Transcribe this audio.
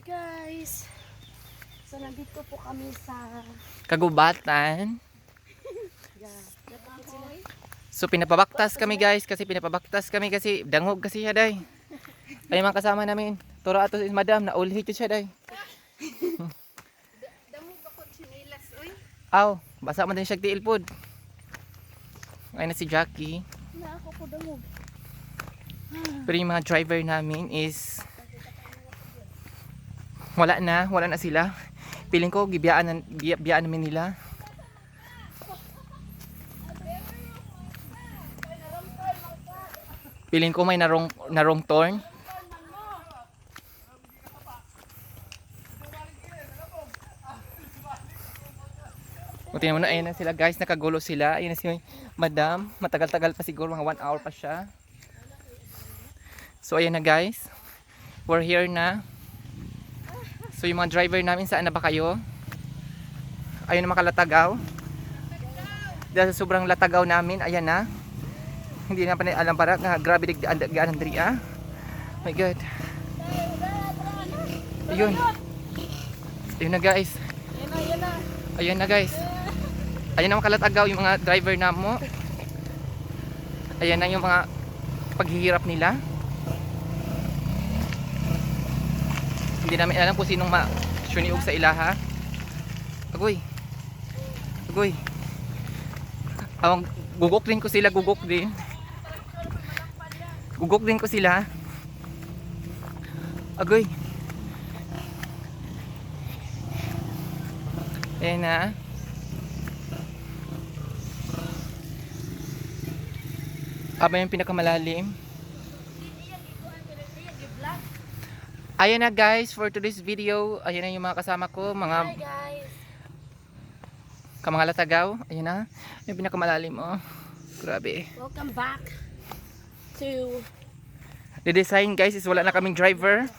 Guys, so nandito po kami sa Kagubatan. So pinapabaktas kami guys kasi dangog kasi siya day. Ay mga kasama namin. Turo ato si madam na ulhi siya day. damo ba ko sinilas oy? Aw, basa man din siya tiil pod. Ay na si Jackie. Na ako po damo. Pero yung mga driver namin is wala na sila. Piling ko biyaan namin nila. Piling ko may narong turn. O tingnan mo na, ayun na sila guys, nakagulo sila. Ayun na si madam, matagal-tagal pa siguro, mga 1 hour pa siya. So ayun na guys, we're here na. So yung mga driver namin, saan na ba kayo? Ayun na makalatagaw. Dahil sa sobrang latagaw namin, ayan na. Hindi na pa alam para nga grabe digdaan Andrea. My God. Ayun. Ayun na guys. Ayun na guys. Ayun na makalatagaw yung mga driver na mo. Ayan na yung mga paghihirap nila. Hindi namin alam kung sinong ma-suniog sa ilaha. Agoy. Agoy. Awang gugok din ko sila, gugok din. Gugok din ko sila. Agoy. Ayan na. Aba yung pinakamalalim. Ayan na guys, for today's video. Ayan na yung mga kasama ko, Hi guys. Mga latagaw. Ayan na. Yung pinakamalalim oh. Grabe. Welcome back to The design guys is wala na kaming driver.